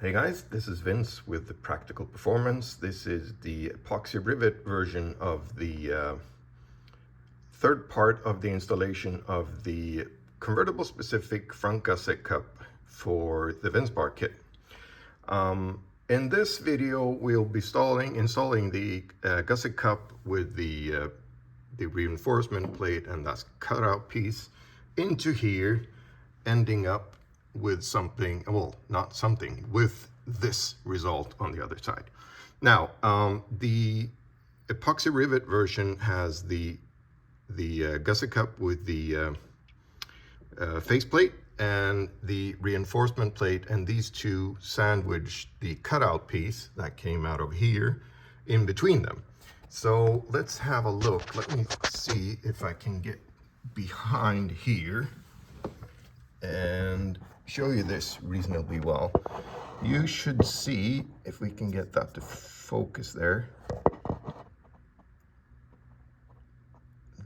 Hey guys, this is Vince with the Practical Performance. This is the epoxy rivet version of the third part of the installation of the convertible specific front gusset cup for the VinceBar kit. In this video, we'll be installing the gusset cup with the reinforcement plate and that's cutout piece into here, ending up with something, well, not something, with this result on the other side. Now, the epoxy rivet version has the gusset cup with the faceplate and the reinforcement plate, and these two sandwich the cutout piece that came out of here in between them. So let's have a look. Let me see if I can get behind here and show you this reasonably well. You should see, if we can get that to focus there.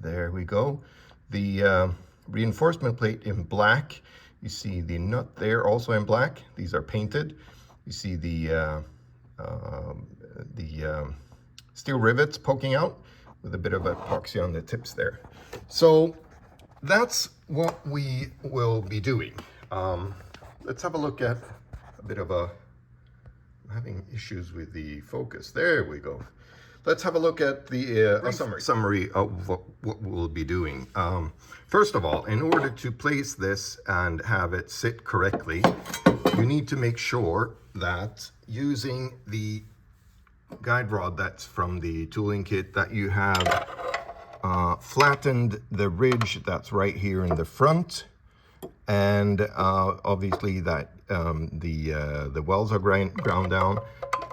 There we go. The reinforcement plate in black. You see the nut there also in black. These are painted. You see the steel rivets poking out with a bit of epoxy on the tips there. So that's what we will be doing. Let's have a look at a bit of I'm having issues with the focus. There we go. Let's have a look at the summary of what we'll be doing. First of all, in order to place this and have it sit correctly, you need to make sure that using the guide rod that's from the tooling kit that you have flattened the ridge that's right here in the front, and obviously that the welds are ground down,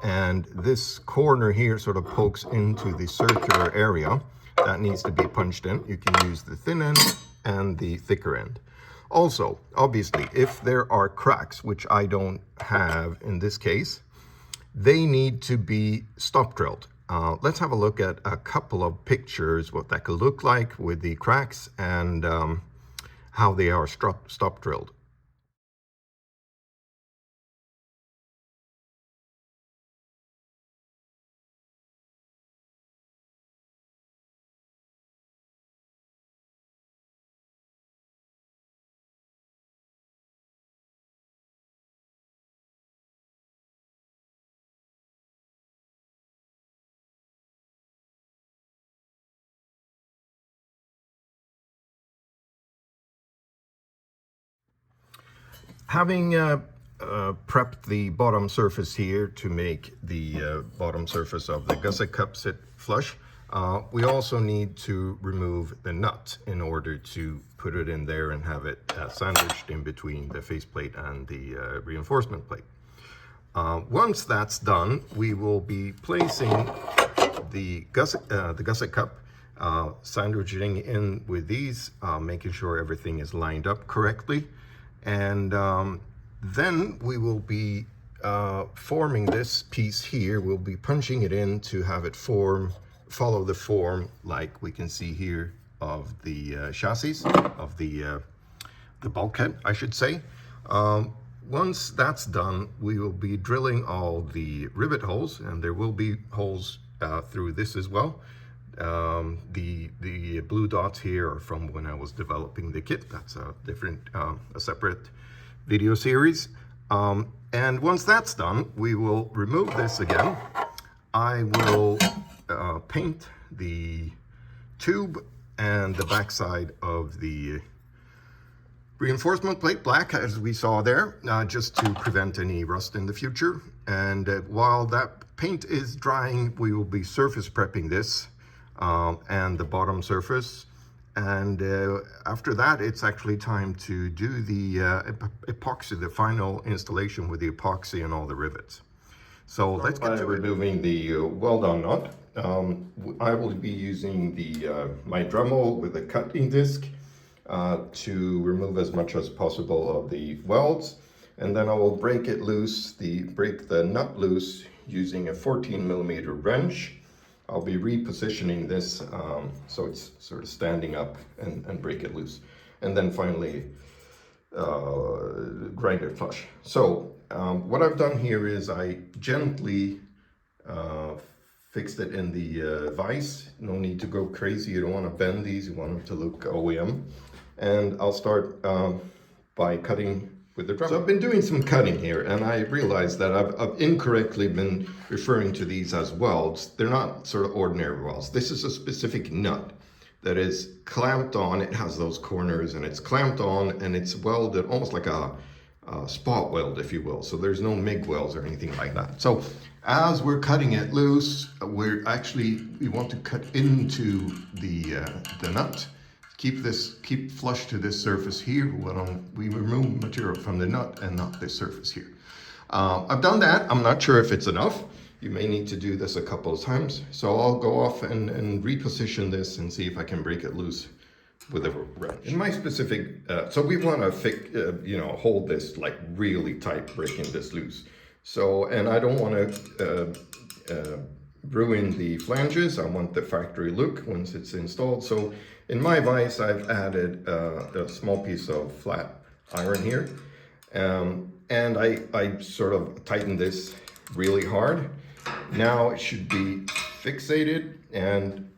and this corner here sort of pokes into the circular area that needs to be punched in. You can use the thin end and the thicker end. Also, obviously, if there are cracks, which I don't have in this case, they need to be stop drilled. Let's have a look at a couple of pictures, what that could look like with the cracks and how they are stop drilled. Having prepped the bottom surface here to make the bottom surface of the gusset cup sit flush, we also need to remove the nut in order to put it in there and have it sandwiched in between the faceplate and the reinforcement plate. Once that's done, we will be placing the gusset cup, sandwiching in with these, making sure everything is lined up correctly. And then we will be forming this piece here. We'll be punching it in to have it follow the form like we can see here of the chassis, of the bulkhead, I should say. Once that's done, we will be drilling all the rivet holes, and there will be holes through this as well. The blue dots here are from when I was developing the kit. That's a different, a separate video series. And once that's done, we will remove this again. I will paint the tube and the backside of the reinforcement plate black, as we saw there, just to prevent any rust in the future. And while that paint is drying, we will be surface prepping this and the bottom surface. And after that, it's actually time to do the epoxy, the final installation with the epoxy and all the rivets. So let's get to removing the weld-on nut. I will be using my Dremel with a cutting disc to remove as much as possible of the welds, and then I will break it loose, break the nut loose using a 14mm wrench. I'll be repositioning this so it's sort of standing up and break it loose, and then finally grind it flush. So What I've done here is I gently fixed it in the vise. No need to go crazy. You don't want to bend these. You want them to look OEM. And I'll start by cutting with the drum. So I've been doing some cutting here, and I realized that I've incorrectly been referring to these as welds. They're not sort of ordinary welds. This is a specific nut that is clamped on. It has those corners, and it's clamped on, and it's welded almost like a spot weld, if you will. So there's no MIG welds or anything like that. So as we're cutting it loose, we want to cut into the nut. Keep flush to this surface here. We remove material from the nut and not this surface here. I've done that. I'm not sure if it's enough. You may need to do this a couple of times. So I'll go off and reposition this and see if I can break it loose with a wrench. In my specific, so we want to hold this like really tight, breaking this loose. So, and I don't want to ruin the flanges. I want the factory look once it's installed. So in my vise, I've added a small piece of flat iron here. And I sort of tighten this really hard. Now it should be fixated, and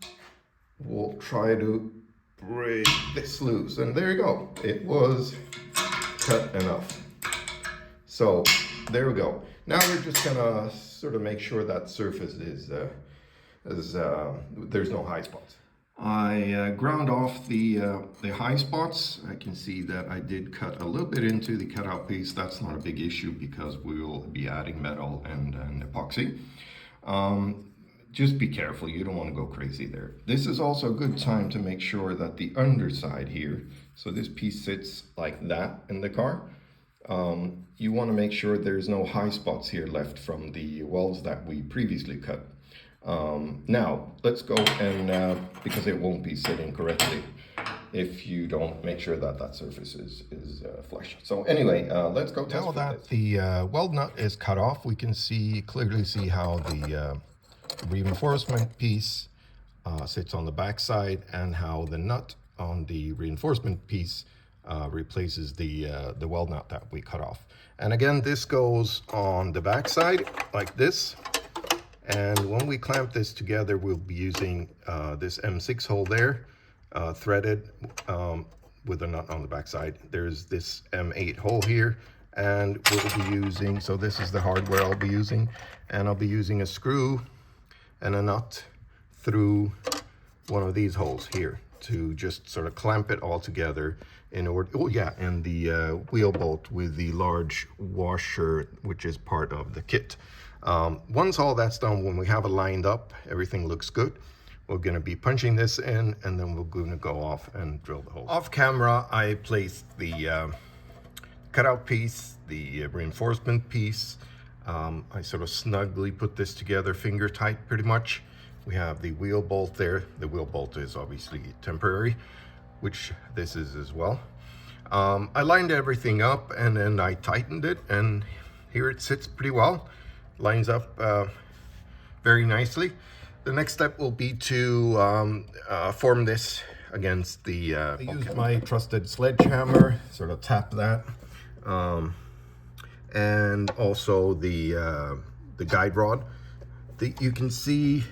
we'll try to break this loose. And there you go. It was cut enough. So there we go. Now we're just gonna sort of make sure that surface is there's no high spots. I ground off the high spots. I can see that I did cut a little bit into the cutout piece. That's not a big issue because we will be adding metal and epoxy. Just be careful, you don't want to go crazy there. This is also a good time to make sure that the underside here, so this piece sits like that in the car. You want to make sure there's no high spots here left from the welds that we previously cut. Now let's go and because it won't be sitting correctly if you don't make sure that that surface is flush. So anyway, let's go test. Now that the weld nut is cut off, we can clearly see how the reinforcement piece sits on the back side and how the nut on the reinforcement piece replaces the weld nut that we cut off. And again, this goes on the back side like this. And when we clamp this together, we'll be using this M6 hole there, threaded with a nut on the back side. There's this M8 hole here, and we'll be using, so this is the hardware I'll be using, and I'll be using a screw and a nut through one of these holes here to just sort of clamp it all together in order, and the wheel bolt with the large washer, which is part of the kit. Once all that's done, when we have it lined up, everything looks good, we're going to be punching this in, and then we're going to go off and drill the hole. Off camera, I placed the cutout piece, the reinforcement piece. I sort of snugly put this together, finger tight pretty much. We have the wheel bolt there. The wheel bolt is obviously temporary, which this is as well. I lined everything up and then I tightened it, and here it sits pretty well. Lines up very nicely. The next step will be to form this against the I used my trusted sledgehammer, sort of tap that, and also the guide rod. You can see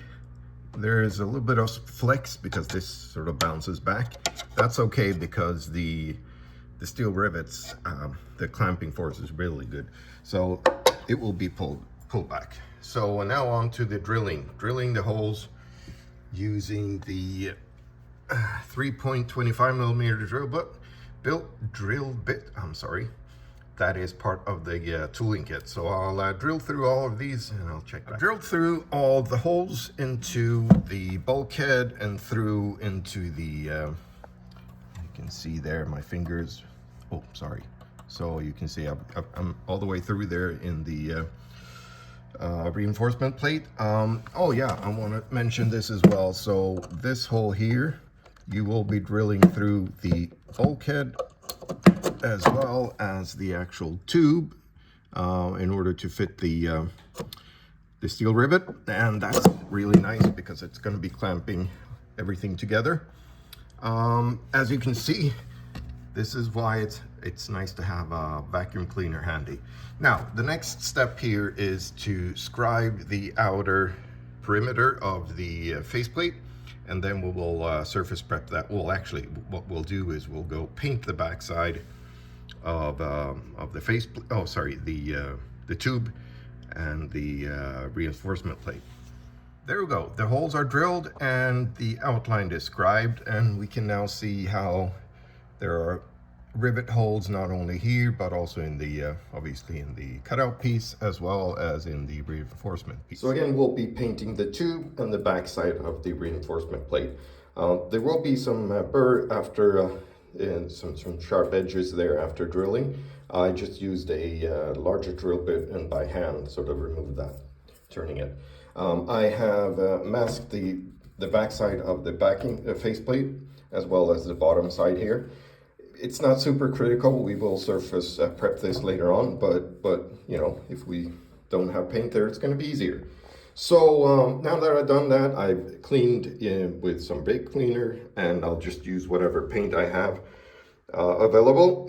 there is a little bit of flex because this sort of bounces back. That's okay because the steel rivets, the clamping force is really good, so it will be pulled back. So now on to the drilling the holes using the 3.25 millimeter drill bit. I'm sorry, that is part of the tooling kit. So I'll drill through all of these and I'll check back. I drilled through all the holes into the bulkhead and through into the you can see there my fingers. Oh, sorry. So you can see I'm all the way through there in the reinforcement plate. Oh yeah, I want to mention this as well. So this hole here, you will be drilling through the bulkhead as well as the actual tube in order to fit the steel rivet, and that's really nice because it's going to be clamping everything together. As you can see, this is why it's nice to have a vacuum cleaner handy. Now, the next step here is to scribe the outer perimeter of the faceplate, and then we will surface prep that. Well, actually, what we'll do is we'll go paint the backside of the faceplate. Oh, sorry, the tube and the reinforcement plate. There we go. The holes are drilled and the outline described, and we can now see how there are rivet holes not only here but also in the obviously in the cutout piece as well as in the reinforcement piece. So again, we'll be painting the tube and the backside of the reinforcement plate. There will be some burr after and some sharp edges there after drilling. I just used a larger drill bit and by hand sort of removed that, turning it. I have masked the backside of the backing faceplate as well as the bottom side here. It's not super critical. We will surface prep this later on, but you know, if we don't have paint there, it's going to be easier. So now that I've done that, I've cleaned in with some brake cleaner, and I'll just use whatever paint I have available.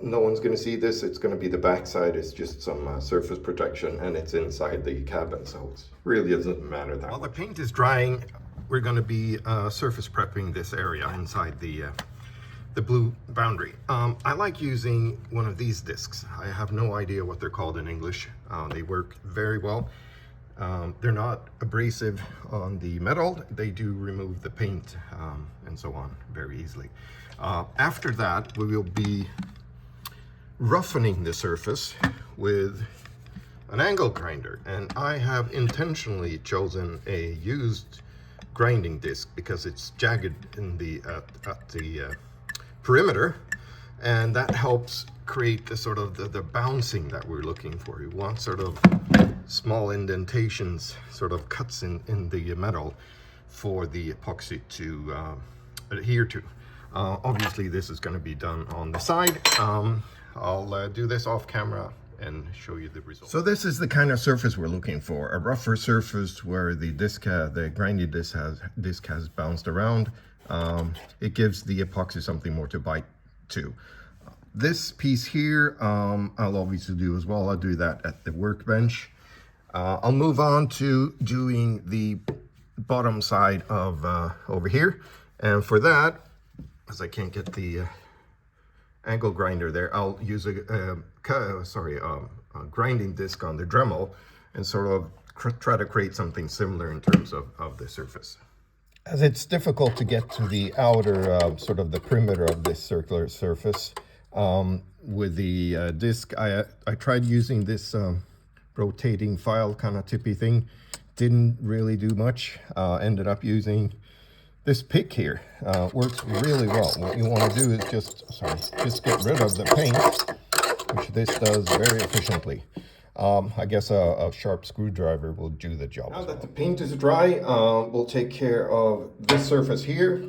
No one's going to see this. It's going to be the backside. It's just some surface protection, and it's inside the cabin, so it really doesn't matter that much. While the paint is drying, we're going to be surface prepping this area inside the blue boundary. I like using one of these discs. I have no idea what they're called in English. They work very well. They're not abrasive on the metal. They do remove the paint and so on very easily. After that, we will be roughening the surface with an angle grinder, and I have intentionally chosen a used grinding disc because it's jagged in the at the perimeter, and that helps create the sort of the bouncing that we're looking for. We want sort of small indentations, sort of cuts in the metal for the epoxy to adhere to. Obviously this is going to be done on the side. I'll do this off camera and show you the result. So this is the kind of surface we're looking for, a rougher surface where the disc, the grinding disc has bounced around. It gives the epoxy something more to bite to. This piece here, I'll obviously do as well. I'll do that at the workbench. I'll move on to doing the bottom side of over here. And for that, as I can't get the angle grinder there, I'll use a grinding disc on the Dremel and sort of try to create something similar in terms of the surface. As it's difficult to get to the outer sort of the perimeter of this circular surface with the disc, I tried using this rotating file kind of tippy thing. Didn't really do much. Ended up using this pick here. Works really well. What you want to do is just get rid of the paint, which this does very efficiently. I guess a sharp screwdriver will do the job. Now that the paint is dry, we'll take care of this surface here,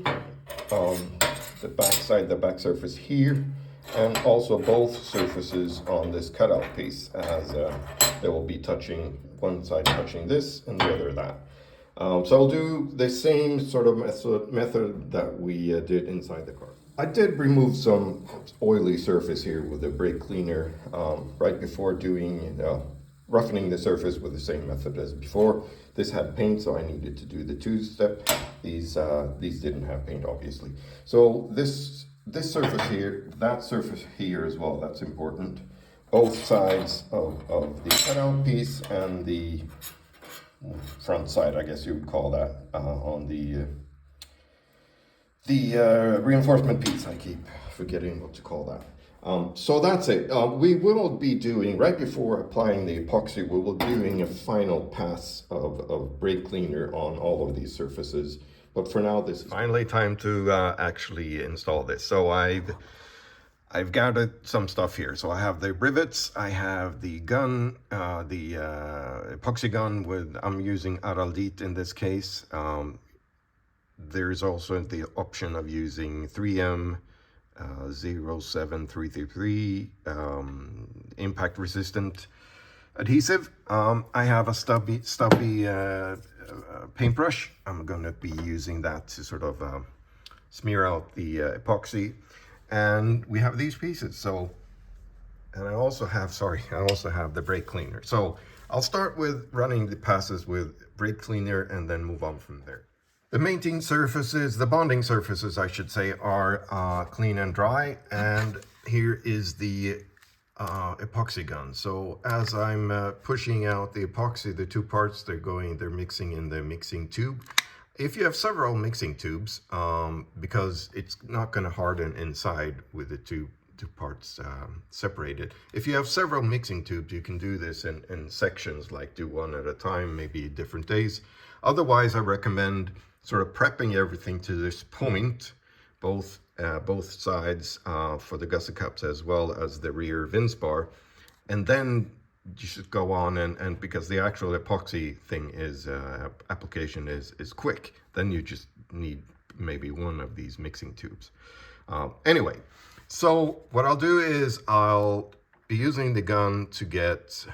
the back surface here, and also both surfaces on this cutout piece, as they will be touching, one side touching this and the other that. So I'll do the same sort of method that we did inside the car. I did remove some oily surface here with a brake cleaner right before doing roughening the surface with the same method as before. This had paint, so I needed to do the two-step. These didn't have paint, obviously. So this surface here, that surface here as well, that's important. Both sides of the cutout piece and the front side, I guess you would call that, on the reinforcement piece. I keep forgetting what to call that. So that's it. We will be doing, right before applying the epoxy, we will be doing a final pass of brake cleaner on all of these surfaces. But for now, this is finally time to actually install this. So I've gathered some stuff here. So I have the rivets, I have the gun, the epoxy gun with, I'm using Araldite in this case. There's also the option of using 3M 07333 impact resistant adhesive. I have a stubby paintbrush. I'm going to be using that to sort of smear out the epoxy. And we have these pieces. So, and I also have the brake cleaner. So I'll start with running the passes with brake cleaner and then move on from there. The mating surfaces, the bonding surfaces, I should say, are clean and dry. And here is the epoxy gun. So as I'm pushing out the epoxy, the two parts, they're mixing in the mixing tube. If you have several mixing tubes, because it's not going to harden inside with the two parts separated. If you have several mixing tubes, you can do this in sections, like do one at a time, maybe different days. Otherwise, I recommend sort of prepping everything to this point, both sides for the gusset cups as well as the rear VinceBar, and then you should go on and because the actual epoxy thing is application is quick, then you just need maybe one of these mixing tubes. Anyway, so what I'll do is I'll be using the gun to get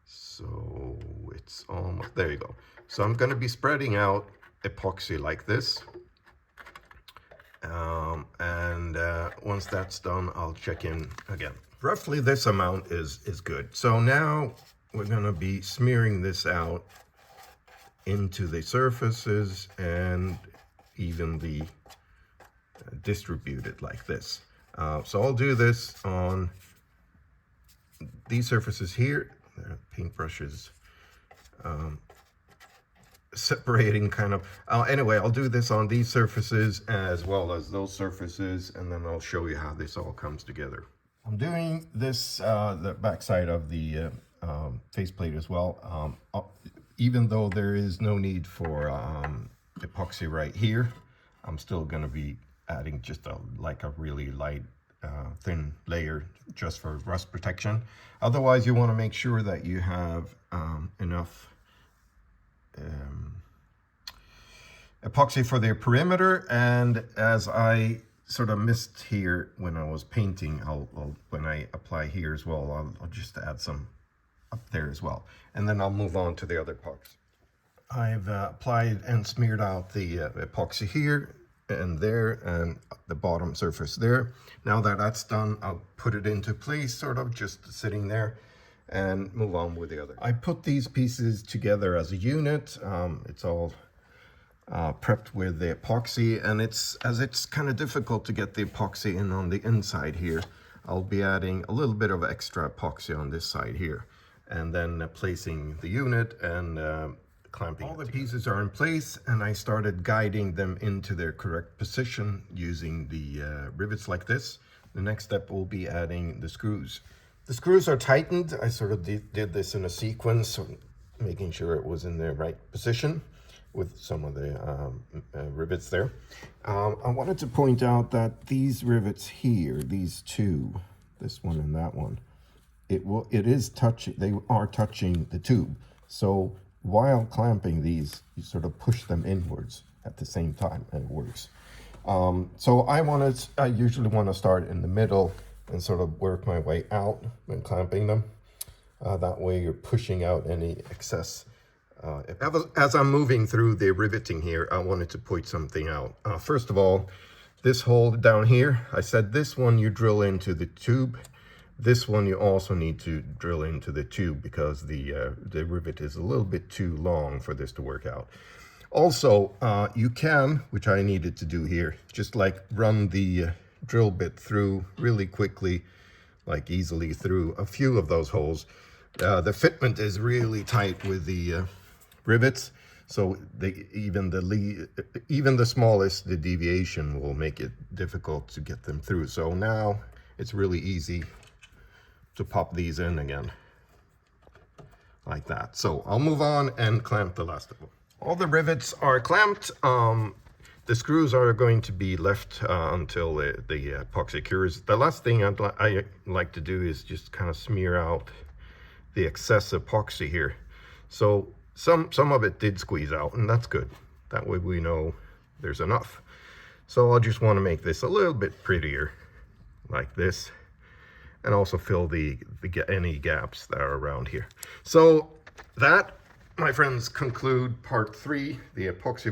so it's almost there. You go. So I'm going to be spreading out epoxy like this. Once that's done, I'll check in again. Roughly this amount is good. So now we're going to be smearing this out into the surfaces and evenly distributed like this. So I'll do this on these surfaces here. Paintbrushes separating kind of. Anyway, I'll do this on these surfaces as well as those surfaces, and then I'll show you how this all comes together. I'm doing this, the backside of the faceplate as well. Even though there is no need for epoxy right here, I'm still going to be adding just a really light thin layer just for rust protection. Otherwise, you want to make sure that you have enough epoxy for the perimeter. And as I sort of missed here when I was painting, when I apply here as well, I'll just add some up there as well, and then I'll move on to the other parts. I've applied and smeared out the epoxy here and there and the bottom surface there. Now that that's done, I'll put it into place, sort of just sitting there, and move on with the other. I put these pieces together as a unit. It's all prepped with the epoxy, and it's kind of difficult to get the epoxy in on the inside here. I'll be adding a little bit of extra epoxy on this side here, and then placing the unit and clamping. All the pieces are in place, and I started guiding them into their correct position using the rivets like this. The next step will be adding the screws. The screws are tightened. I sort of did this in a sequence, making sure it was in the right position with some of the rivets there. I wanted to point out that these rivets here, these two, this one and that one, they are touching the tube. So while clamping these, you sort of push them inwards at the same time, and it works. So I usually want to start in the middle and sort of work my way out when clamping them. That way you're pushing out any excess. As I'm moving through the riveting here, I wanted to point something out. First of all, this hole down here, I said this one you drill into the tube. This one you also need to drill into the tube because the rivet is a little bit too long for this to work out. Also, you can, which I needed to do here, just like run the drill bit through really quickly, like easily through a few of those holes. The fitment is really tight with the rivets, so even the smallest deviation will make it difficult to get them through. So now it's really easy to pop these in again like that. So I'll move on and clamp the last of them. All the rivets are clamped. The screws are going to be left until the epoxy cures. The last thing I like to do is just kind of smear out the excess epoxy here. So some of it did squeeze out, and that's good. That way we know there's enough. So I'll just want to make this a little bit prettier like this, and also fill any gaps that are around here. So that, my friends, conclude part 3, the epoxy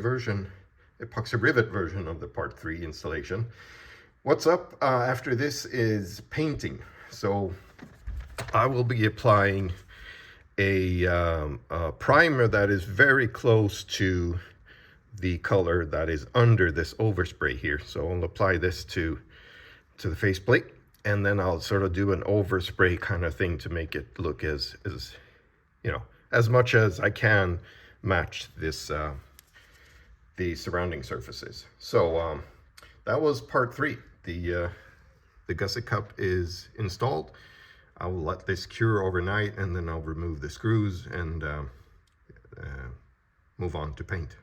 rivet version of the part 3 installation. What's up after this is painting. So I will be applying a primer that is very close to the color that is under this overspray here. So I'll apply this to the faceplate, and then I'll sort of do an overspray kind of thing to make it look as you know, as much as I can match this the surrounding surfaces. So that was part 3. The gusset cup is installed. I will let this cure overnight, and then I'll remove the screws and move on to paint.